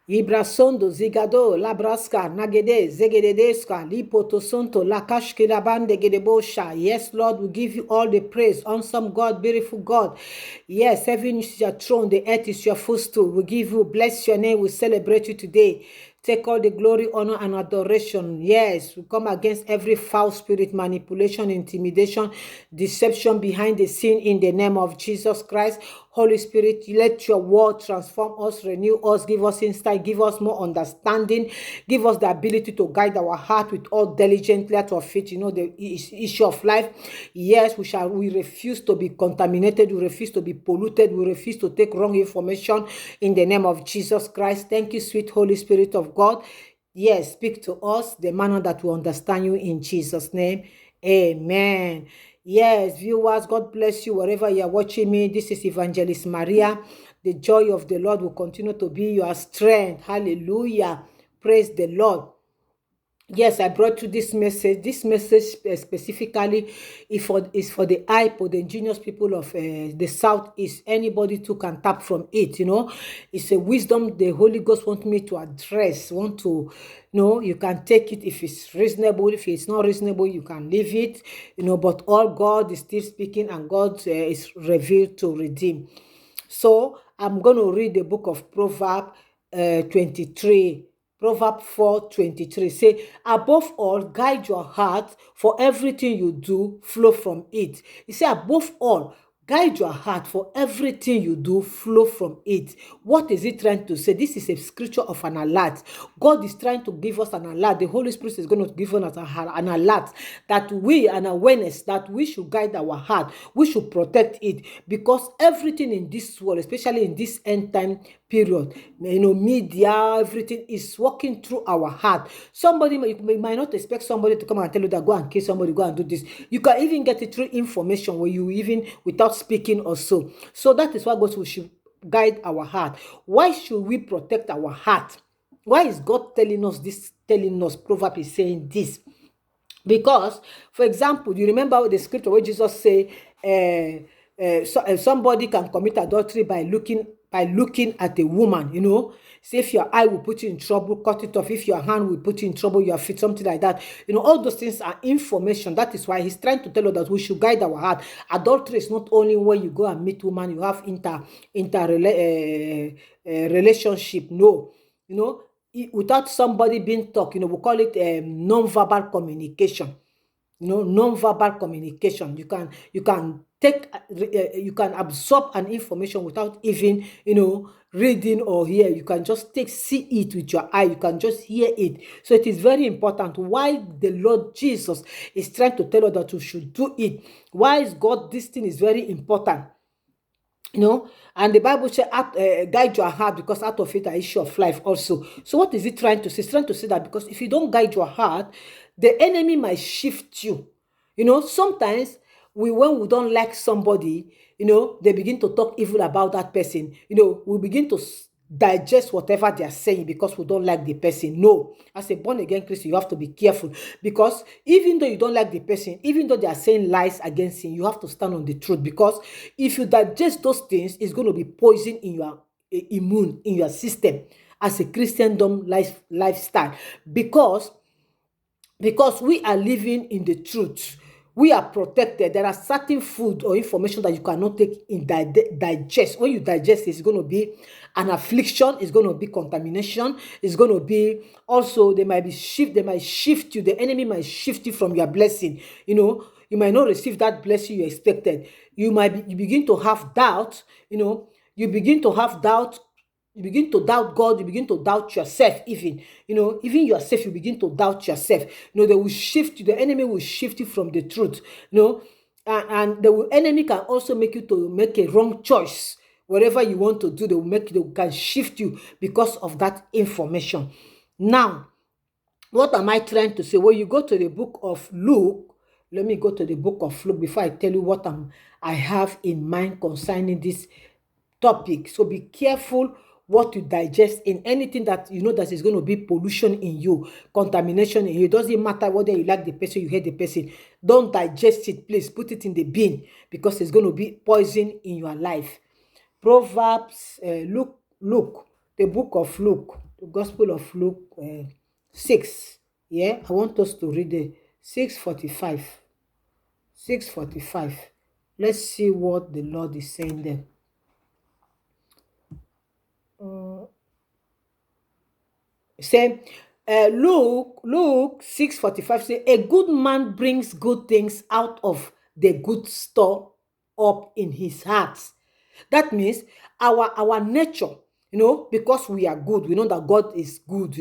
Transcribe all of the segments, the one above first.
Ibrasondo zigado labraska nagede zegededeska lipotosonto lakashkilabande gedebosha. Yes, Lord, we give you all the praise. Awesome God, beautiful God. Yes, heaven is your throne, the earth is your footstool. We give you, bless your name, we celebrate you today. Take all the glory, honor, and adoration. Yes, we come against every foul spirit, manipulation, intimidation, deception behind the scene in the name of Jesus Christ. Holy Spirit, let your word transform us, renew us, give us insight, give us more understanding, give us the ability to guide our heart with all diligently out of faith. You know, the issue of life. Yes, we refuse to be contaminated, we refuse to be polluted, we refuse to take wrong information in the name of Jesus Christ. Thank you, sweet Holy Spirit of God. Yes, speak to us the manner that we understand you in Jesus' name. Amen. Yes, viewers, God bless you wherever you are watching me. This is Evangelist Maria. The joy of the Lord will continue to be your strength. Hallelujah. Praise the Lord. Yes, I brought you this message. This message specifically is for the IPO, the indigenous people of the Southeast. Anybody too can tap from it, you know. It's a wisdom the Holy Ghost want me to address, you can take it if it's reasonable. If it's not reasonable, you can leave it, but all God is still speaking and God is revealed to redeem. So I'm going to read the book of Proverbs 23. Proverbs 4:23 say, above all, guide your heart, for everything you do flow from it. He said, above all, guide your heart, for everything you do flow from it. What is it trying to say? This is a scripture of an alert. God is trying to give us an alert. The Holy Spirit is going to give us an alert that an awareness that we should guide our heart. We should protect it, because everything in this world, especially in this end time period, media, everything is working through our heart. You might not expect somebody to come and tell you that go and kill somebody, go and do this. You can even get it through information where you even without speaking or so. So that is why God should guide our heart. Why should we protect our heart? Why is God telling us this? Telling us, Proverbs is saying this because, for example, you remember the scripture where Jesus say, somebody can commit adultery by looking at a woman. Say if your eye will put you in trouble, cut it off. If your hand will put you in trouble, your feet, something like that. All those things are information. That is why he's trying to tell us that we should guide our heart. Adultery is not only when you go and meet woman, you have relationship. No, without somebody being talk, we call it non-verbal communication. Non-verbal communication. You can absorb an information without even reading or hear. You can just see it with your eye. You can just hear it. So it is very important. Why the Lord Jesus is trying to tell us that we should do it. Why is God? This thing is very important. And the Bible says, guide your heart, because out of it are issue of life also. So what is it trying to say? It's trying to say that because if you don't guide your heart, the enemy might shift you. Sometimes when we don't like somebody, they begin to talk evil about that person. We begin to digest whatever they are saying because we don't like the person. No, as a born again Christian, you have to be careful, because even though you don't like the person, even though they are saying lies against him, you have to stand on the truth, because if you digest those things, it's going to be poison in your immune, in your system as a Christendom lifestyle, because we are living in the truth. We are protected. There are certain food or information that you cannot take in digest. When you digest, it's going to be an affliction. It's going to be contamination. It's going to be also, they might shift you. The enemy might shift you from your blessing. You might not receive that blessing you expected. You begin to have doubt. You begin to have doubt. You begin to doubt God, you begin to doubt yourself even. Even yourself, you begin to doubt yourself. They will shift you, the enemy will shift you from the truth. And the enemy can also make you to make a wrong choice. Whatever you want to do, they can shift you because of that information. Now, what am I trying to say? When you go to the book of Luke, let me go to the book of Luke before I tell you what I have in mind concerning this topic. So be careful what you digest in anything that that is going to be pollution in you, contamination in you. It doesn't matter whether you like the person, you hate the person. Don't digest it, please. Put it in the bin, because it's going to be poison in your life. Proverbs, Luke, the book of Luke. Gospel of Luke 6. Yeah, I want us to read it. 6:45. 6:45. Let's see what the Lord is saying there. Say, Luke 6:45 say, a good man brings good things out of the good store up in his heart. That means our nature, because we are good, we know that God is good,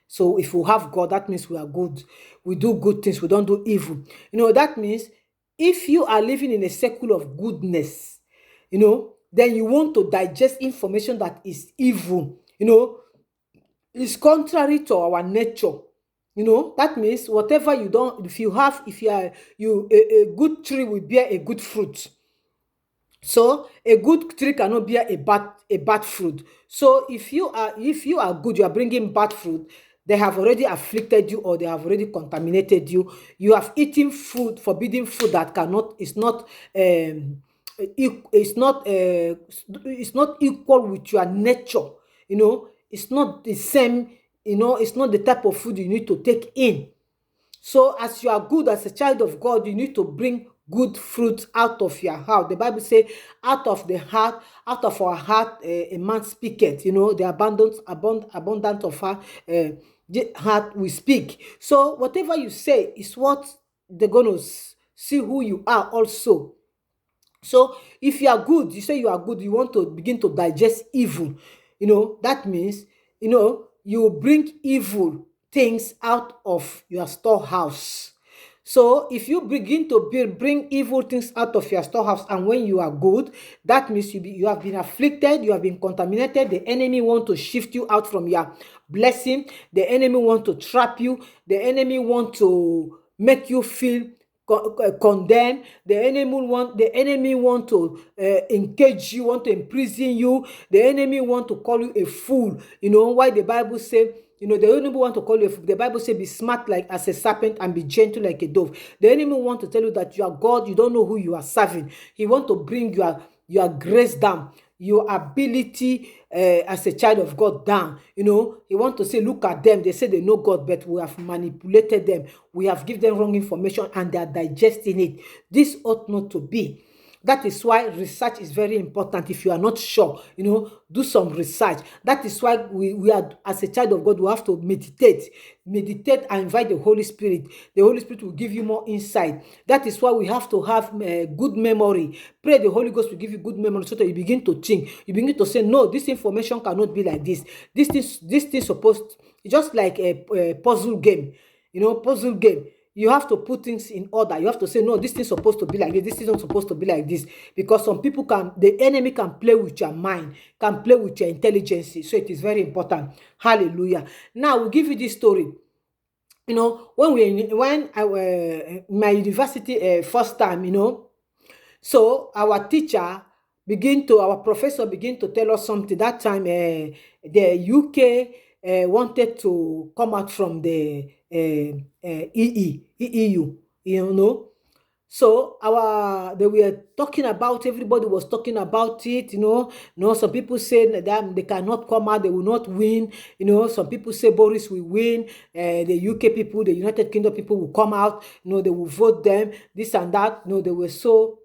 So if we have God, that means we are good. We do good things, we don't do evil. That means if you are living in a circle of goodness, then you want to digest information that is evil, is contrary to our nature. That means whatever you don't, if you are a good tree will bear a good fruit. So a good tree cannot bear a bad fruit. So if you are good, you are bringing bad fruit, they have already afflicted you or they have already contaminated you. You have eaten food, forbidden food that cannot is not it's not equal with your nature. It's not the same. It's not the type of food you need to take in. So as you are good as a child of God, you need to bring good fruit out of your heart. The Bible says, out of our heart, a man speaketh. The abundant of the heart we speak. So whatever you say is what they're going to see who you are also. So if you are good, you say you are good, you want to begin to digest evil. That means, you bring evil things out of your storehouse. So if you begin to bring evil things out of your storehouse, and when you are good, that means you have been afflicted, you have been contaminated. The enemy want to shift you out from your blessing. The enemy want to trap you. The enemy want to make you feel condemn. The enemy want to engage you, want to imprison you. The enemy want to call you a fool. Why the Bible say, the enemy want to call you a fool. The Bible say, be smart like as a serpent and be gentle like a dove. The enemy want to tell you that you are God, you don't know who you are serving. He want to bring your grace down, your ability as a child of God down. He want to say, look at them, they say they know God, but we have manipulated them, we have given them wrong information and they are digesting it. This ought not to be. That is why research is very important. If you are not sure, do some research. That is why we are, as a child of God, we have to meditate and invite the Holy Spirit. The Holy Spirit will give you more insight. That is why we have to have good memory. Pray the Holy Ghost will give you good memory so that you begin to think. You begin to say, no, this information cannot be like this. This thing supposed, just like a puzzle game. Puzzle game. You have to put things in order. You have to say, no, this thing's supposed to be like this. This is not supposed to be like this. Because some people the enemy can play with your mind, can play with your intelligence. So it is very important. Hallelujah. Now, we'll give you this story. When I were in my university first time, so our professor begin to tell us something. That time, the UK wanted to come out from the EU. So they were talking about, everybody was talking about it. Some people say that they cannot come out, they will not win. Some people say Boris will win. The UK people, the United Kingdom people will come out. They will vote them, this and that. They were so,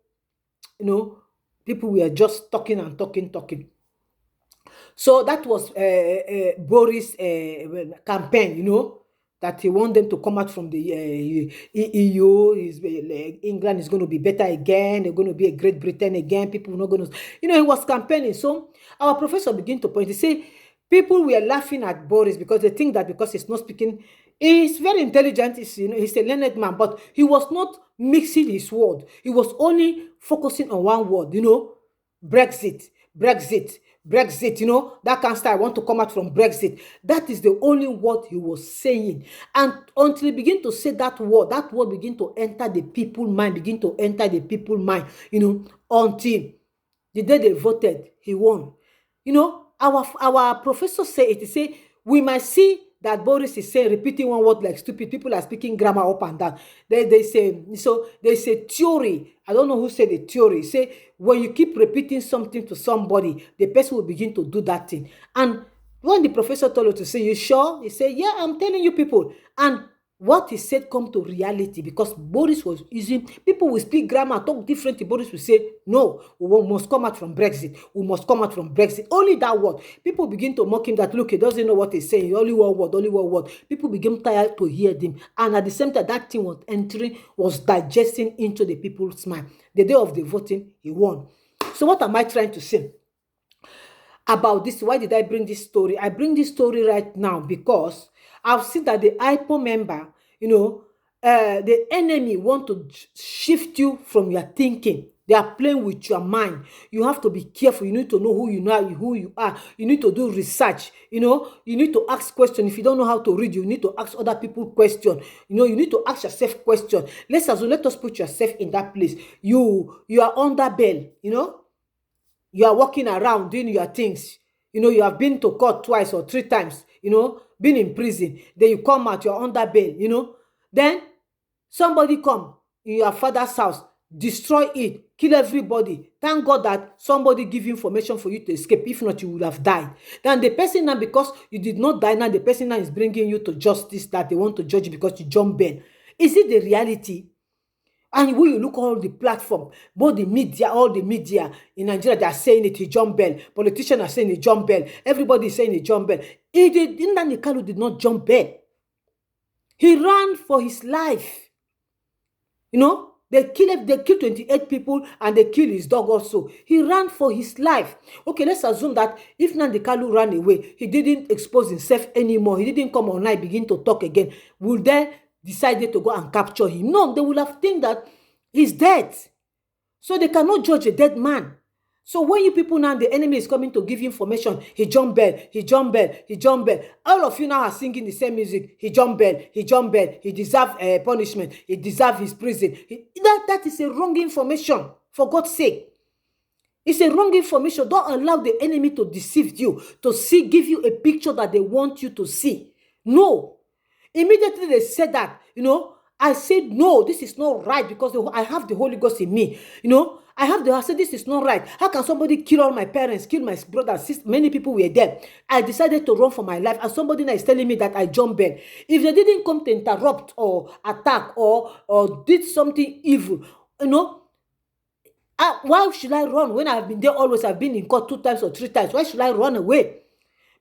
people were just talking and talking. So that was Boris' campaign, that he want them to come out from the EU. England is going to be better again. They're going to be a Great Britain again. People are not going to, he was campaigning. So our professor began to point. He said, people were laughing at Boris because they think that because he's not speaking, he's very intelligent. He's a learned man, but he was not mixing his word. He was only focusing on one word, Brexit. That kind of style. I want to come out from Brexit. That is the only word he was saying. And until he began to say that word began to enter the people's mind, until the day they voted, he won. Our professor said it. He said, we might see that Boris is saying, repeating one word like stupid. People are speaking grammar up and down. They say, so there's a theory. I don't know who said the theory. Say, when you keep repeating something to somebody, the person will begin to do that thing. And When the professor told her to say, you sure? He said, yeah, I'm telling you people. And what he said come to reality, because Boris was using, people will speak grammar, talk differently. Boris will say, no, we must come out from Brexit. We must come out from Brexit. Only that word. People begin to mock him that, look, he doesn't know what he's saying. Only one word, only one word. People begin tired to hear them. And at the same time, that thing was entering, was digesting into the people's mind. The day of the voting, he won. So what am I trying to say about this? Why did I bring this story? I bring this story right now because I've seen that the IPO member, the enemy want to shift you from your thinking. They are playing with your mind. You have to be careful. You need to know who you are. You need to do research. You need to ask questions. If you don't know how to read, you need to ask other people questions. You need to ask yourself questions. Let us put yourself in that place. You are under bail, you are walking around doing your things. You have been to court twice or 3 times, been in prison. Then you come out, you're under bail, Then somebody come in your father's house, destroy it, kill everybody. Thank God that somebody give you information for you to escape. If not, you would have died. Then the person now, because you did not die now, the person now is bringing you to justice, that they want to judge you because you jump bail. Is it the reality? And when you look all the platform, both the media, all the media in Nigeria, they are saying it, he jump bail. Politicians are saying he jump bail. Everybody is saying he jump bail. Nnamdi Kanu did not jump bail. He ran for his life. They killed 28 people and they killed his dog also. He ran for his life. Okay, let's assume that if Nnamdi Kanu ran away, he didn't expose himself anymore. He didn't come online, begin to talk again. Will they decided to go and capture him? No, they will have think that he's dead. So they cannot judge a dead man. So when you people now, the enemy is coming to give you information, he jump bail, he jump bail, he jump bail. All of you now are singing the same music. He jump bail, he jump bail, he deserve punishment, he deserve his prison. That is a wrong information, for God's sake. It's a wrong information. Don't allow the enemy to deceive you, to give you a picture that they want you to see. No. Immediately they said that, I said, no, this is not right, because I have the Holy Ghost in me. I said, this is not right. How can somebody kill all my parents, kill my brothers, sisters? Many people were dead. I decided to run for my life, and somebody now is telling me that I jumped bail. If they didn't come to interrupt or attack or did something evil, why should I run when I've been there always? I've been in court 2 times or 3 times. Why should I run away?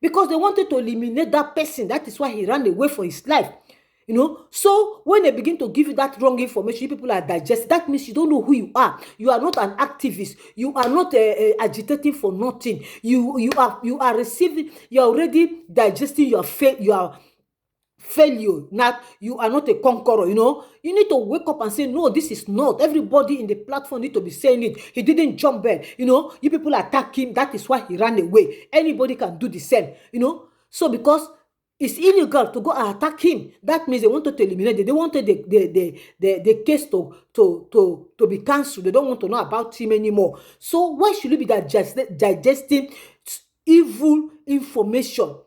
Because they wanted to eliminate that person. That is why he ran away for his life. So when they begin to give you that wrong information, people are digesting. That means you don't know who you are. You are not an activist. You are not agitating for nothing. You are receiving. You are already digesting your failure. Not, you are not a conqueror. You need to wake up and say, no, this is not. Everybody in the platform need to be saying it. He didn't jump bail. You people attack him. That is why he ran away. Anybody can do the same. So because it's illegal to go and attack him, that means they wanted to eliminate it. They wanted the case to be cancelled. They don't want to know about him anymore. So why should you be digesting evil information?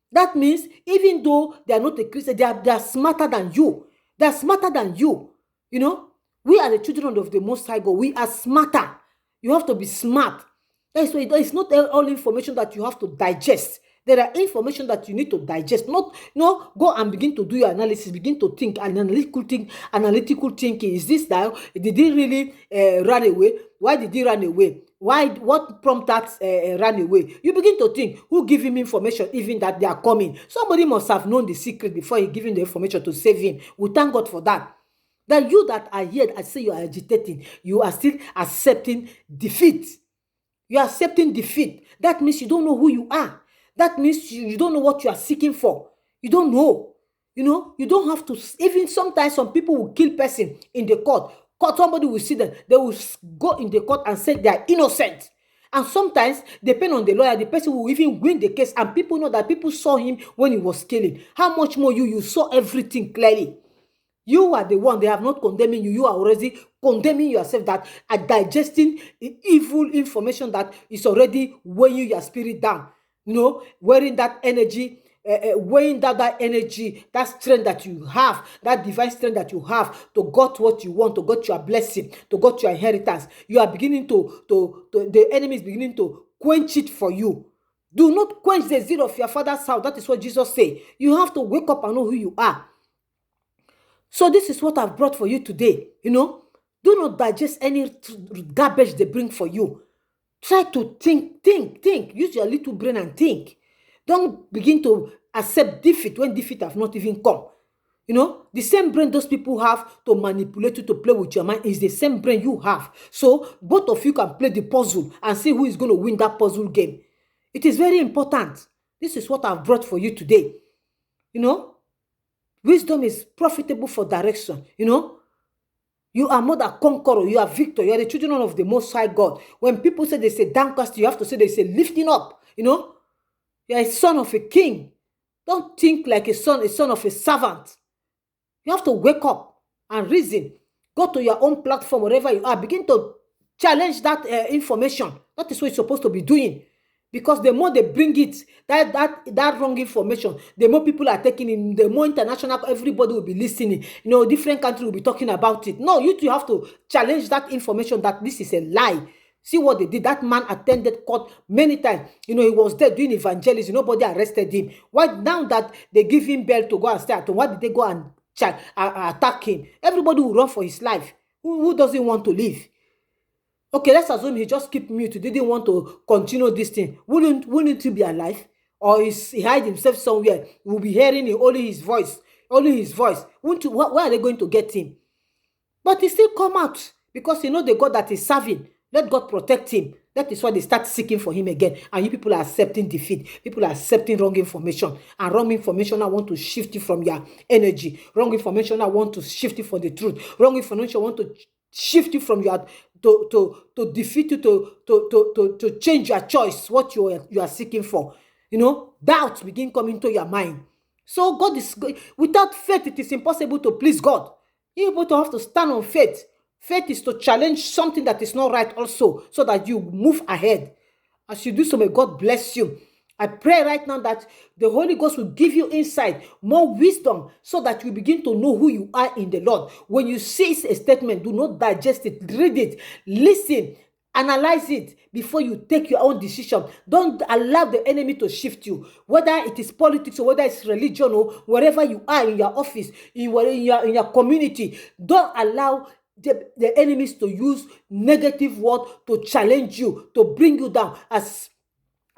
That means even though they are not a Christian, they are smarter than you. They are smarter than you. We are the children of the Most High God. We are smarter. You have to be smart. That's why it's not all information that you have to digest. There are information that you need to digest. Not go and begin to do your analysis, begin to think, analytical thinking. Is this that? Did he really run away? Why did he run away? What prompted run away? You begin to think, who give him information even that they are coming? Somebody must have known the secret before he giving the information to save him. We thank God for that. That you that are here, I say you are agitating, you are still accepting defeat. You are accepting defeat. That means you don't know who you are. That means you don't know what you are seeking for. You don't know. You don't have to. Even sometimes some people will kill person in the court. Somebody will see them. They will go in the court and say they are innocent. And sometimes, depending on the lawyer, the person will even win the case. And people know that people saw him when he was killing. How much more you saw everything clearly. You are the one. They have not condemning you. You are already condemning yourself, that are digesting evil information that is already weighing your spirit down. Wearing that energy, weighing down that energy, that strength that you have, that divine strength that you have to get what you want, to get your blessing, to get your inheritance. You are beginning the enemy is beginning to quench it for you. Do not quench the zeal of your father's house. That is what Jesus said. You have to wake up and know who you are. So this is what I've brought for you today. Do not digest any garbage they bring for you. Try to think. Use your little brain and think. Don't begin to accept defeat when defeat have not even come. The same brain those people have to manipulate you, to play with your mind, is the same brain you have. So both of you can play the puzzle and see who is going to win that puzzle game. It is very important. This is what I've brought for you today. Wisdom is profitable for direction. You are more than conqueror. You are victor. You are the children of the Most High God. When people say they say downcast, you have to say they say lifting up. You are a son of a king. Don't think like a son of a servant. You have to wake up and reason. Go to your own platform, wherever you are. Begin to challenge that information. That is what you're supposed to be doing. Because the more they bring it, that wrong information, the more people are taking it, the more international, everybody will be listening. Different countries will be talking about it. No, you two have to challenge that information that this is a lie. See what they did. That man attended court many times. He was there doing evangelism. Nobody arrested him. Why now that they give him bail to go and stay at home? Why did they go and attack him? Everybody will run for his life. Who doesn't want to live? Okay, let's assume he just keep mute. He didn't want to continue this thing. Wouldn't he be alive? Or he hide himself somewhere? We'll be hearing only his voice. Only his voice. Where are they going to get him? But he still come out because the God that is serving. Let God protect him. That is why they start seeking for him again. And you people are accepting defeat. People are accepting wrong information. And wrong information, I want to shift you from your energy. Wrong information, I want to shift you from the truth. Wrong information, I want to shift you from your to defeat you, to change your choice, what you are seeking for. Doubts begin coming to your mind. So God is, without faith, it is impossible to please God. You people have to stand on faith. Faith is to challenge something that is not right also, so that you move ahead. As you do so, may God bless you. I pray right now that the Holy Ghost will give you insight, more wisdom, so that you begin to know who you are in the Lord. When you see a statement, do not digest it. Read it. Listen. Analyze it before you take your own decision. Don't allow the enemy to shift you. Whether it is politics or whether it's religion or wherever you are in your office, in your community, don't allow the enemies to use negative word to challenge you, to bring you down as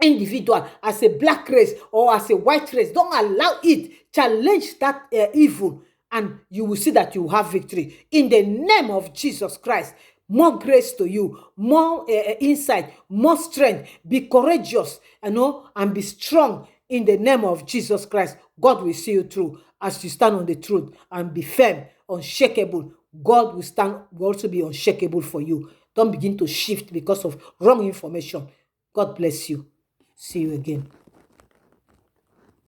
individual, as a black race or as a white race. Don't allow it. Challenge that evil, and you will see that you have victory. In the name of Jesus Christ, more grace to you, more insight, more strength. Be courageous, and be strong in the name of Jesus Christ. God will see you through as you stand on the truth and be firm, unshakable. God will also be unshakable for you. Don't begin to shift because of wrong information. God bless you. See you again.